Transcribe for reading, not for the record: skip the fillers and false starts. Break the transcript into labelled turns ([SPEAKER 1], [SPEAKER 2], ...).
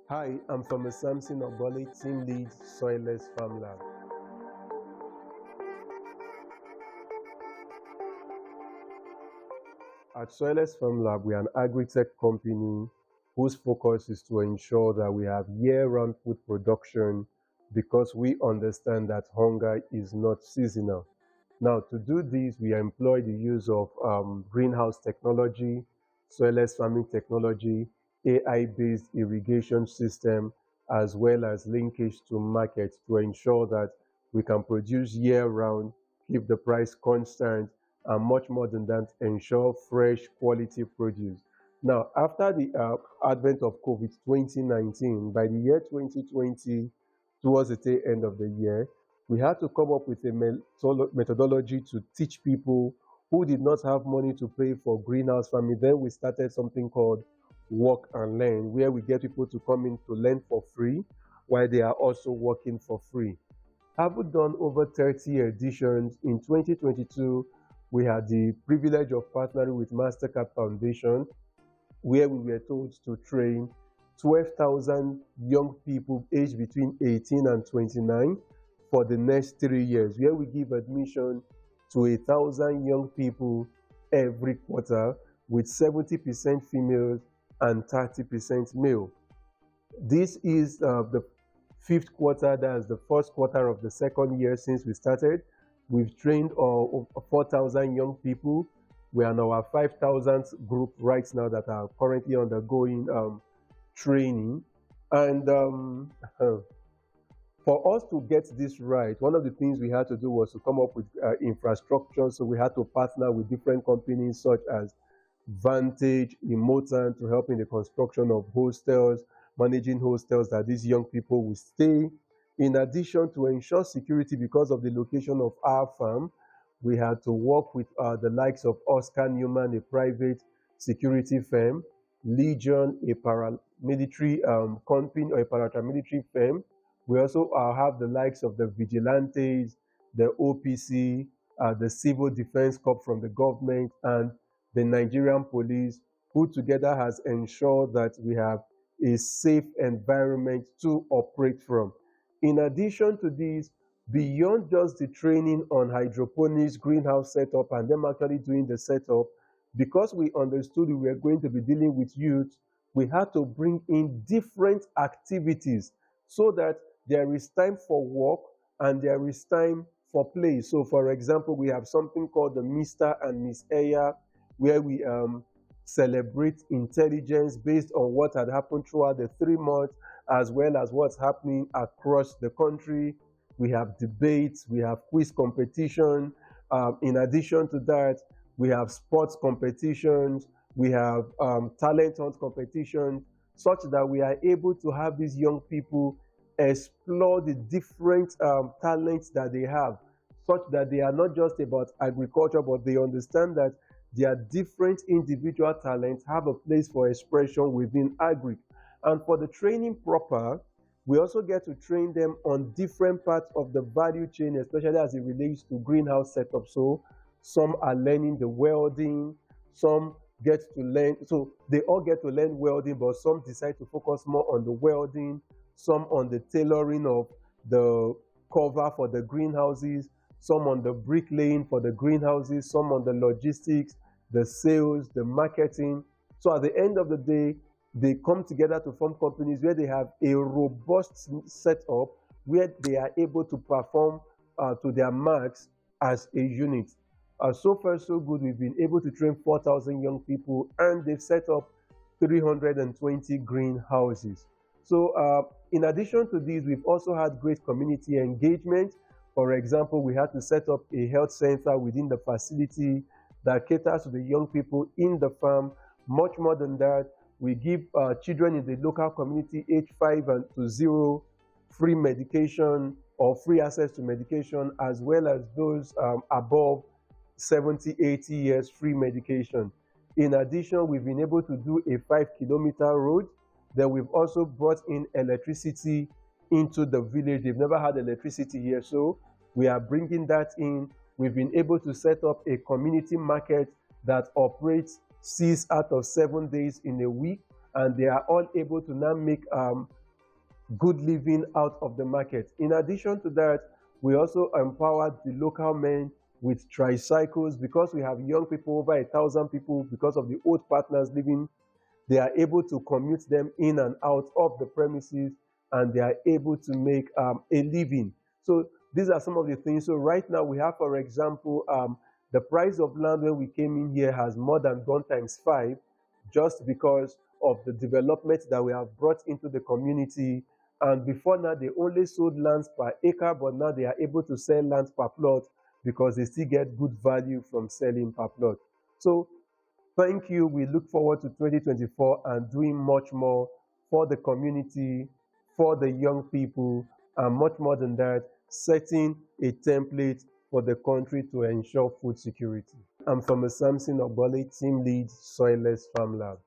[SPEAKER 1] Hi, I'm Thomas Samson Obole, Team Lead, Soilless Farm Lab. At Soilless Farm Lab, we are an agri-tech company whose focus is to ensure that we have year-round food production because we understand that hunger is not seasonal. Now, to do this, we employ the use of greenhouse technology, soilless farming technology, AI-based irrigation system, as well as linkage to market to ensure that we can produce year-round, keep the price constant, and much more than that, ensure fresh quality produce. Now, after the advent of COVID 2019, by the year 2020, towards the tail end of the year, we had to come up with a methodology to teach people who did not have money to pay for greenhouse farming. Then we started something called Work and Learn, where we get people to come in to learn for free while they are also working for free. Having done over 30 editions, in 2022, we had the privilege of partnering with Mastercard Foundation, where we were told to train 12,000 young people aged between 18 and 29 for the next 3 years, where we give admission to 1,000 young people every quarter with 70% females and 30% male. This is the fifth quarter, that's the first quarter of the second year since we started. We've trained 4,000 young people. We are in our 5,000th group right now that are currently undergoing training. And for us to get this right, one of the things we had to do was to come up with infrastructure. So we had to partner with different companies such as Vantage, Emotan to help in the construction of hostels, managing hostels that these young people will stay. In addition, to ensure security because of the location of our farm, we had to work with the likes of Oscar Newman, a private security firm, Legion, a paramilitary company or a paramilitary firm. We also have the likes of the Vigilantes, the OPC, the Civil Defense Corps from the government, and the Nigerian police, who together has ensured that we have a safe environment to operate from. In addition to this, beyond just the training on hydroponics, greenhouse setup, and them actually doing the setup, because we understood we were going to be dealing with youth, we had to bring in different activities so that there is time for work and there is time for play. So, for example, we have something called the Mr. and Miss Aya, where we celebrate intelligence based on what had happened throughout the 3 months, as well as what's happening across the country. We have debates, we have quiz competition. In addition to that, we have sports competitions, we have talent hunt competitions, such that we are able to have these young people explore the different talents that they have, such that they are not just about agriculture, but they understand that their different individual talents have a place for expression within agri. And for the training proper, we also get to train them on different parts of the value chain, especially as it relates to greenhouse setup. So some are learning the welding, some get to learn, so they all get to learn welding, but some decide to focus more on the welding, some on the tailoring of the cover for the greenhouses, some on the bricklaying for the greenhouses, some on the logistics, the sales, the marketing. So at the end of the day, they come together to form companies where they have a robust setup where they are able to perform to their max as a unit. So far, so good. We've been able to train 4,000 young people and they've set up 320 greenhouses. So in addition to these, we've also had great community engagement. For example, we had to set up a health center within the facility that caters to the young people in the farm. Much more than that, we give children in the local community age 5 and to 0 free medication or free access to medication, as well as those above 70, 80 years free medication. In addition, we've been able to do a 5-kilometer road. Then we've also brought in electricity into the village. They've never had electricity here, so we are bringing that in. We've been able to set up a community market that operates 6 out of 7 days in a week, and they are all able to now make good living out of the market. In addition to that, we also empowered the local men with tricycles because we have young people, over 1,000 people, because of the old partners living. They are able to commute them in and out of the premises, and they are able to make a living. So these are some of the things. So right now we have, for example, the price of land when we came in here has more than gone times 5, just because of the development that we have brought into the community. And before now, they only sold lands per acre, but now they are able to sell lands per plot because they still get good value from selling per plot. So thank you. We look forward to 2024 and doing much more for the community, for the young people, and much more than that, setting a template for the country to ensure food security. I'm from Samson Obole, team lead, Soilless Farm Lab.